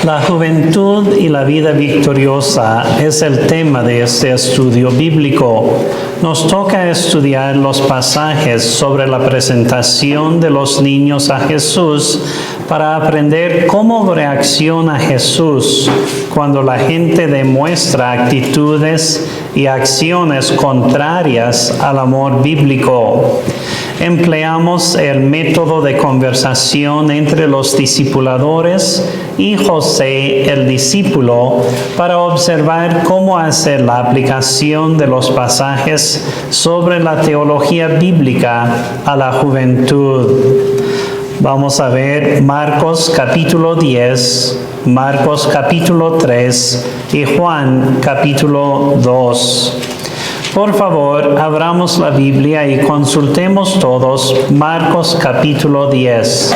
La juventud y la vida victoriosa es el tema de este estudio bíblico. Nos toca estudiar los pasajes sobre la presentación de los niños a Jesús para aprender cómo reacciona Jesús cuando la gente demuestra actitudes y acciones contrarias al amor bíblico. Empleamos el método de conversación entre los discipuladores y José, el discípulo, para observar cómo hacer la aplicación de los pasajes sobre la teología bíblica a la juventud. Vamos a ver Marcos capítulo 10, Marcos capítulo 3 y Juan capítulo 2. Por favor, abramos la Biblia y consultemos todos Marcos capítulo 10.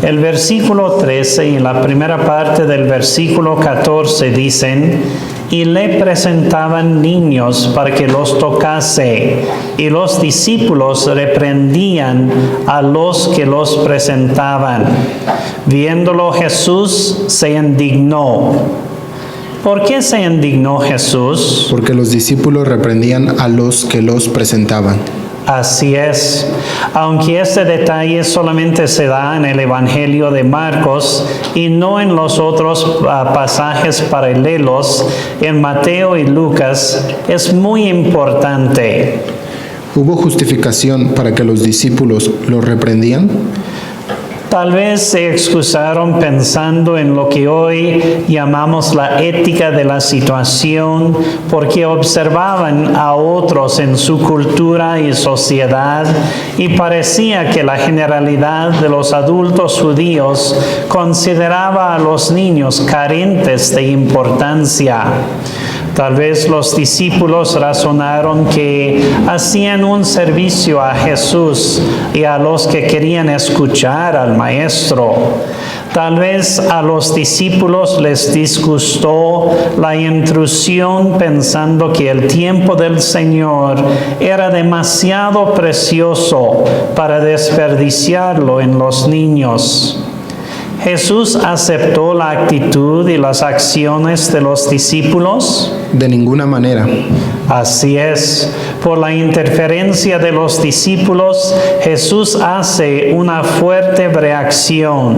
El versículo 13 y la primera parte del versículo 14 dicen: y le presentaban niños para que los tocase, y los discípulos reprendían a los que los presentaban. Viéndolo Jesús se indignó. ¿Por qué se indignó Jesús? Porque los discípulos reprendían a los que los presentaban. Así es. Aunque este detalle solamente se da en el Evangelio de Marcos y no en los otros pasajes paralelos en Mateo y Lucas, es muy importante. ¿Hubo justificación para que los discípulos los reprendían? Tal vez se excusaron pensando en lo que hoy llamamos la ética de la situación, porque observaban a otros en su cultura y sociedad y parecía que la generalidad de los adultos judíos consideraba a los niños carentes de importancia. Tal vez los discípulos razonaron que hacían un servicio a Jesús y a los que querían escuchar al Maestro. Tal vez a los discípulos les disgustó la intrusión pensando que el tiempo del Señor era demasiado precioso para desperdiciarlo en los niños. ¿Jesús aceptó la actitud y las acciones de los discípulos? De ninguna manera. Así es. Por la interferencia de los discípulos, Jesús hace una fuerte reacción.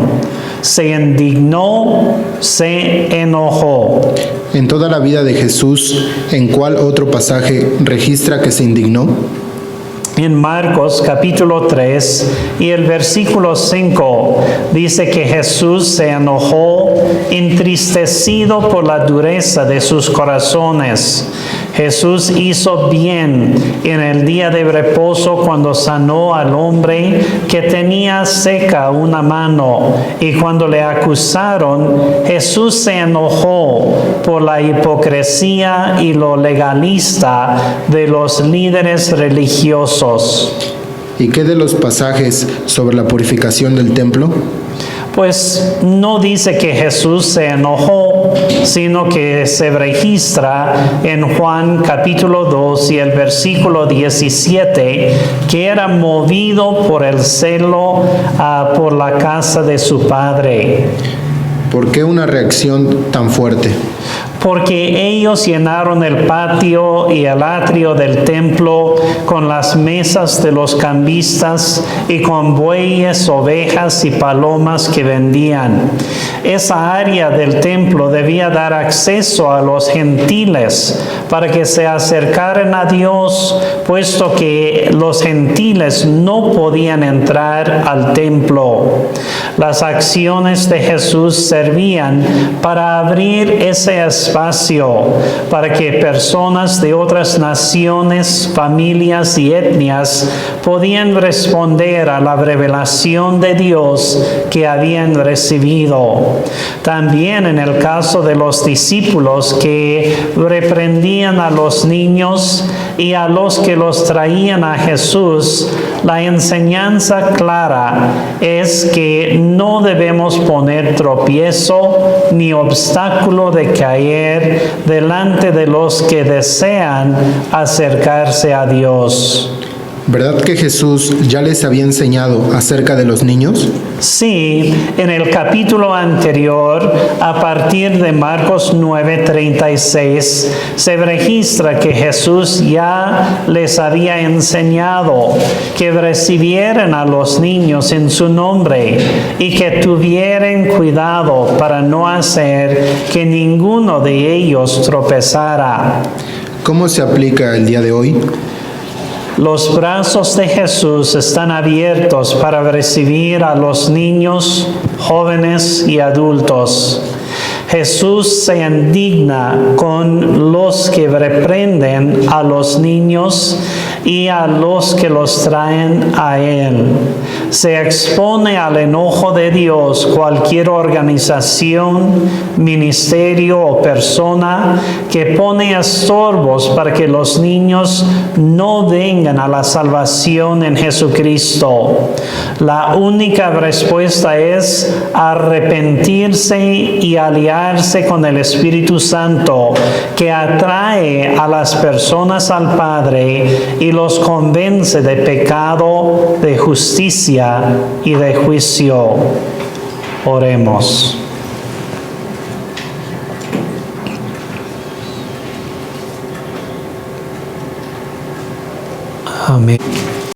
Se indignó, se enojó. En toda la vida de Jesús, ¿en cuál otro pasaje registra que se indignó? En Marcos capítulo 3 y el versículo 5 dice que Jesús se enojó, entristecido por la dureza de sus corazones. Jesús hizo bien en el día de reposo cuando sanó al hombre que tenía seca una mano. Y cuando le acusaron, Jesús se enojó por la hipocresía y lo legalista de los líderes religiosos. ¿Y qué de los pasajes sobre la purificación del templo? Pues no dice que Jesús se enojó, sino que se registra en Juan capítulo 2 y el versículo 17, que era movido por el celo por la casa de su Padre. ¿Por qué una reacción tan fuerte? Porque ellos llenaron el patio y el atrio del templo con las mesas de los cambistas y con bueyes, ovejas y palomas que vendían. Esa área del templo debía dar acceso a los gentiles para que se acercaran a Dios, puesto que los gentiles no podían entrar al templo. Las acciones de Jesús servían para abrir ese espacio para que personas de otras naciones, familias y etnias podían responder a la revelación de Dios que habían recibido. También en el caso de los discípulos que reprendían a los niños y a los que los traían a Jesús, la enseñanza clara es que no debemos poner tropiezo ni obstáculo de caer delante de los que desean acercarse a Dios. ¿Verdad que Jesús ya les había enseñado acerca de los niños? Sí, en el capítulo anterior, a partir de Marcos 9:36, se registra que Jesús ya les había enseñado que recibieran a los niños en su nombre y que tuvieran cuidado para no hacer que ninguno de ellos tropezara. ¿Cómo se aplica el día de hoy? Los brazos de Jesús están abiertos para recibir a los niños, jóvenes y adultos. Jesús se indigna con los que reprenden a los niños y a los que los traen a Él. Se expone al enojo de Dios cualquier organización, ministerio o persona que pone estorbos para que los niños no vengan a la salvación en Jesucristo. La única respuesta es arrepentirse y aliarse con el Espíritu Santo, que atrae a las personas al Padre y los convence de pecado, de justicia y de juicio. Oremos. Amén.